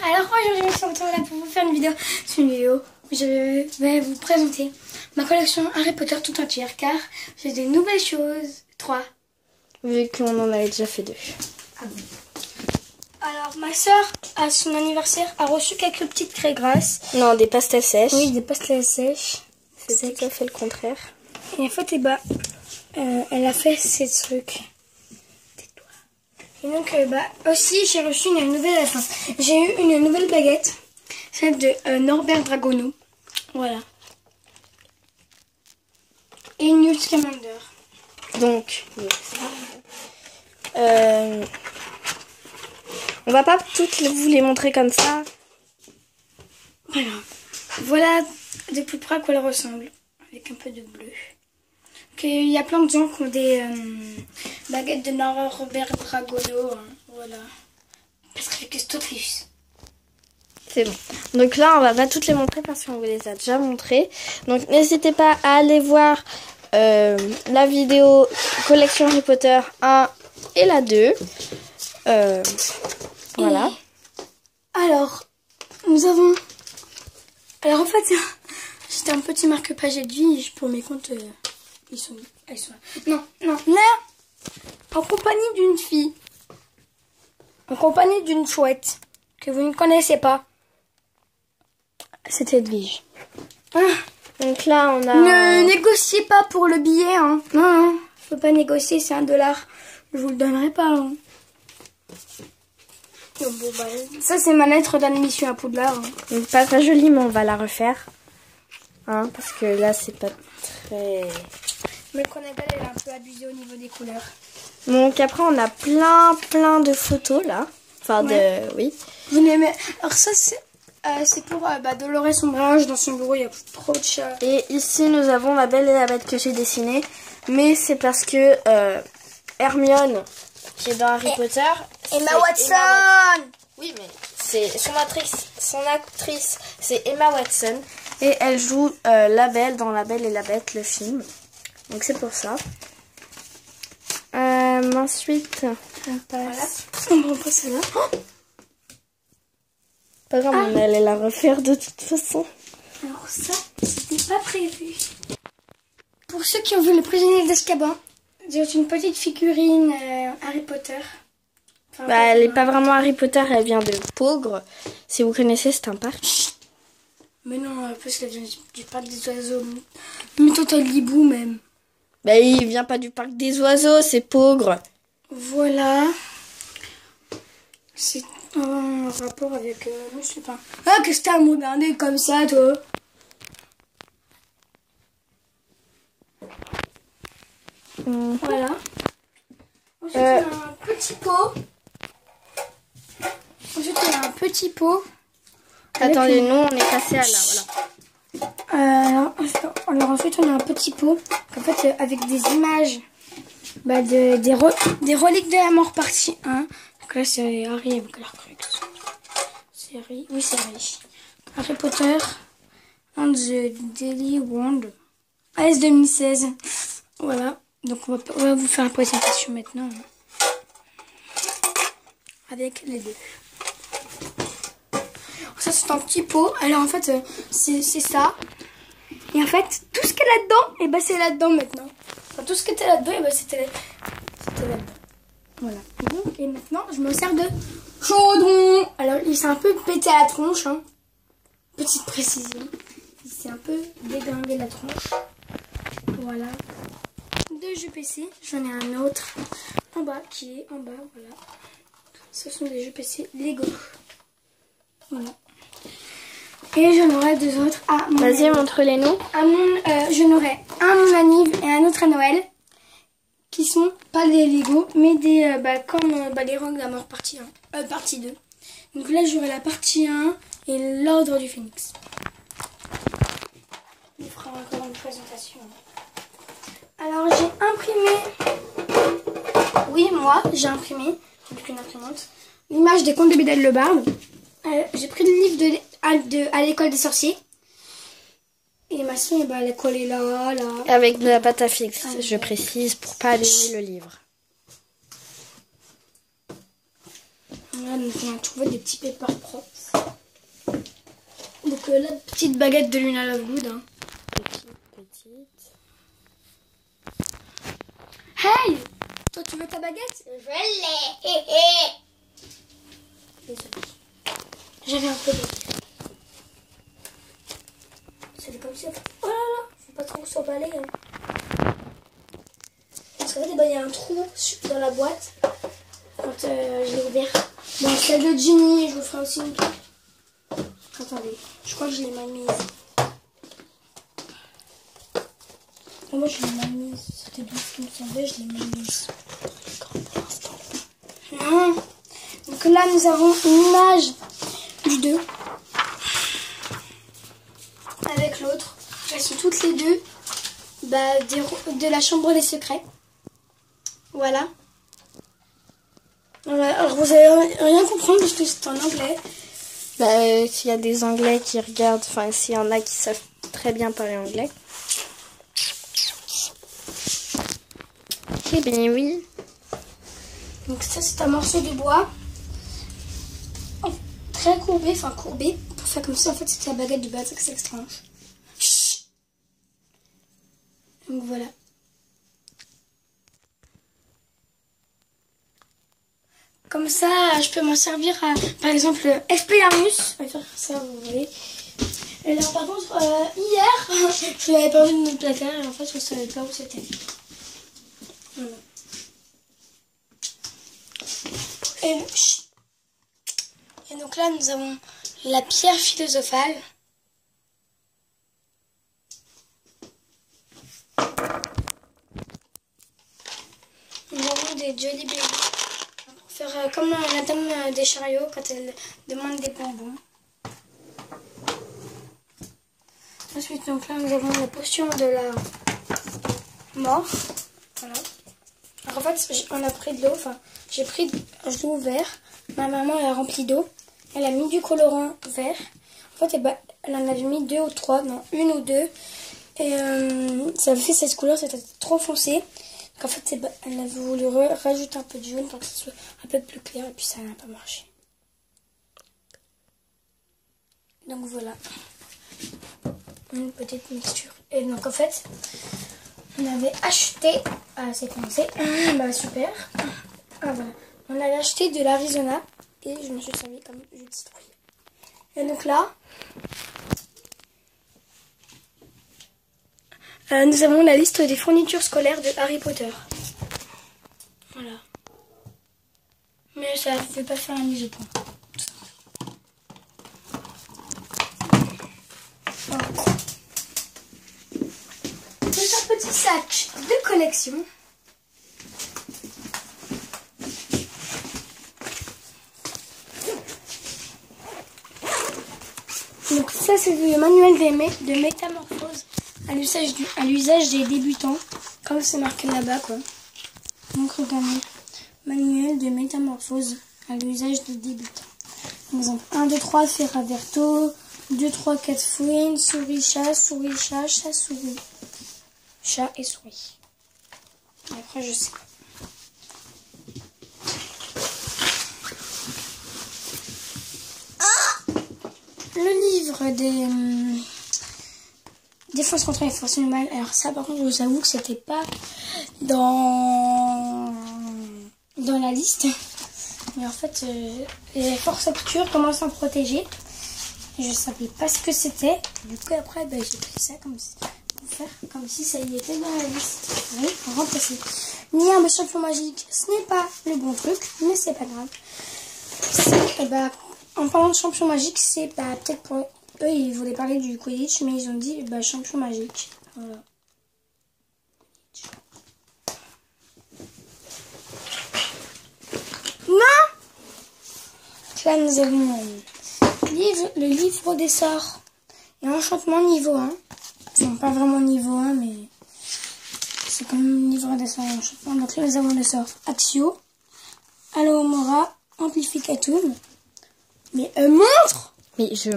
Alors aujourd'hui je suis là pour vous faire une vidéo. C'est une vidéo où je vais vous présenter ma collection Harry Potter tout entière car j'ai des nouvelles choses. 3. Vu qu'on en avait déjà fait 2. Ah bon. Alors ma soeur à son anniversaire a reçu quelques petites craies grasses. Non, des pastels sèches. Oui, des pastels sèches. C'est tout à fait le contraire. Et en fait, elle a fait ces trucs. Et donc, aussi, j'ai reçu une nouvelle... Enfin, j'ai eu une nouvelle baguette. Celle de Norbert Dragono. Voilà. Et Newt Scamander. Donc, on va pas toutes vous les montrer comme ça. Voilà. Voilà de plus près à quoi elle ressemble. Avec un peu de bleu. Il y a plein de gens qui ont des baguettes de Norbert Dragono. Hein. Voilà. Parce que c'est Autriche. C'est bon. Donc là, on va pas toutes les montrer parce qu'on vous les a déjà montrées. Donc n'hésitez pas à aller voir la vidéo collection Harry Potter 1 et la 2. Voilà. Alors, nous avons... Alors en fait, c'était un petit marque-page de vie pour mes comptes. Elles sont... Non. En compagnie d'une fille. En compagnie d'une chouette. Que vous ne connaissez pas. C'est Edwige. Ah, Donc là, on a... ne négociez pas pour le billet. Hein. Non. Faut pas négocier, c'est $1. Je vous le donnerai pas. Hein. Oh, bon, ça, c'est ma lettre d'admission à Poudlard. Hein. Donc, pas très jolie, mais on va la refaire. Hein, parce que là, c'est pas très... Mais le Cornabel, elle est un peu abusée au niveau des couleurs. Donc après, on a plein de photos, là. Enfin, ouais. Oui. Vous n'aimez... Alors ça, c'est pour Dolores Umbridge. Dans son bureau, il y a trop de chats. Et ici, nous avons La Belle et la Bête que j'ai dessinée. Mais c'est parce que Hermione, qui est dans Harry Potter... Emma Watson. Oui, mais c'est son actrice, c'est Emma Watson. Et elle joue La Belle dans La Belle et la Bête, le film. Donc c'est pour ça. Ensuite, on passe. Voilà. On repasse là. Pas grave, on allait la refaire de toute façon. Alors ça, c'était pas prévu. Pour ceux qui ont vu Le Prisonnier d'Azkaban, j'ai une petite figurine Harry Potter. Enfin, elle n'est pas vraiment Harry Potter, elle vient de Pogre. Si vous connaissez, c'est un parc. Mais non, parce qu'elle vient du parc des oiseaux. Mais toi, t'as l'hibou même. Il vient pas du parc des oiseaux, c'est Pogre. Voilà. C'est en rapport avec... je sais pas. Ah, qu'est-ce que t'as à me regarder comme ça, toi? Voilà. Ensuite, on a un petit pot. Ensuite, on a un petit pot. Attendez, nous, on est passé à là, voilà. Alors ensuite, on a un petit pot. En fait, avec des images des reliques de la mort partie 1. Donc là, c'est Harry avec leur truc. C'est Harry. Oui, c'est Harry. Harry Potter and the Deadly Wand. AS 2016. Voilà. Donc, on va vous faire la présentation maintenant. Avec les deux. Ça, c'est un petit pot. Alors, en fait, c'est ça. Et en fait, tout ce qu'il y a là-dedans, c'est là-dedans maintenant. Enfin, tout ce qui était là-dedans, c'était là-dedans. Voilà. Et maintenant, je me sers de chaudron. Alors, il s'est un peu pété à la tronche. Hein. Petite précision. Il s'est un peu déglingué la tronche. Voilà. 2 jeux PC. J'en ai un autre en bas, qui est en bas. Voilà. Ce sont des jeux PC Lego. Voilà. Et j'en aurai 2 autres à mon... Vas-y, montre-les-nous. J'en aurai un à mon anniv et un autre à Noël. Qui sont pas des Lego, mais des comme les Rogues de la Mort partie 1. Partie 2. Donc là, j'aurai la partie 1 et l'ordre du Phénix. On fera encore une présentation. Alors, j'ai imprimé... Oui, moi, j'ai imprimé, avec une imprimante, l'image des contes de Bédel le Barde. J'ai pris le livre à l'école des sorciers. Et ma soeur, elle est collée là. Avec de la pâte à fixe, je précise, pour pas abîmer le livre. Voilà, donc on a trouvé des petits pépins propres. la petite baguette de Luna Lovegood. Hein. Petite. Hey! Toi, tu veux ta baguette? Je l'ai. Désolée. J'avais un peu de... C'est comme ça. Oh là là! Faut pas trop s'emballer. Hein. Parce qu'en fait, il y a un trou dans la boîte. Quand je l'ai ouvert. Bon, celle de Ginny, je vous ferai aussi une truc. Attendez, je crois que je l'ai mal mise. Oh, moi, je l'ai mal mise. C'était bien ce qui me semblait, je l'ai mal mise. Non. Donc là, nous avons une image du 2. Avec l'autre. Elles sont toutes les deux de la chambre des secrets. Voilà. Alors vous allez rien comprendre parce que c'est en anglais. Bah, s'il y a des Anglais qui regardent, enfin s'il y en a qui savent très bien parler anglais. Eh bien oui. Donc ça c'est un morceau de bois. Oh, très courbé, enfin courbé. Pour faire comme ça en fait c'est la baguette de Béatrix Lestrange. Donc voilà. Comme ça, je peux m'en servir à, par exemple, Expelliarmus. On va faire ça, vous voyez. Et là, par contre, hier, je l'avais perdu de notre placard et en fait, je ne savais pas où c'était. Voilà. Et donc là, nous avons la pierre philosophale. Nous avons des Jolly Baby. Faire comme la dame des chariots quand elle demande des bonbons. Ensuite, donc là, nous avons la potion de la mort. Voilà. Alors, en fait, on a pris de l'eau. Enfin, je l'ai ouvert. Ma maman, elle a rempli d'eau. Elle a mis du colorant vert. En fait, elle en avait mis 2 ou 3. Non, 1 ou 2. Et ça avait fait cette couleur. C'était trop foncé. Donc en fait, elle avait voulu rajouter un peu de jaune pour que ce soit un peu plus clair et puis ça n'a pas marché. Donc voilà, une petite mixture. Et donc en fait, on avait acheté, c'est commencé, bah super. Ah voilà, on avait acheté de l'Arizona et je me suis servi comme jus de citrouille. Et donc là, nous avons la liste des fournitures scolaires de Harry Potter. Voilà. Mais ça ne fait pas faire un mise au point. C'est un petit sac de collection. Donc ça c'est le manuel de métamorphose à l'usage des débutants, comme c'est marqué là-bas quoi. Donc regardez, manuel de métamorphose à l'usage des débutants. Par exemple, 1, 2, 3, Ferraverto, 2, 3, 4 fouines, souris, chat, souris. Chat et souris. Et après je sais pas. Le livre des défense contre les forces du mal. Alors ça par contre je vous avoue que c'était pas dans la liste. Mais en fait les forces obscures commencent à me protéger. Et je savais pas ce que c'était. Du coup après j'ai pris ça comme si, pour faire comme si ça y était dans la liste. Oui, pour remplacer. Ni un champion magique, ce n'est pas le bon truc, mais c'est pas grave. En parlant de champion magique, c'est peut-être pour eux, ils voulaient parler du Quidditch, mais ils ont dit champion magique. Voilà. Non! Là, nous avons le livre des sorts et enchantement niveau 1. Enfin, pas vraiment niveau 1, mais c'est comme livre des sorts et enchantement. Donc là, nous avons le sort Axio, Alohomora, Amplificatum. Mais montre! Mais je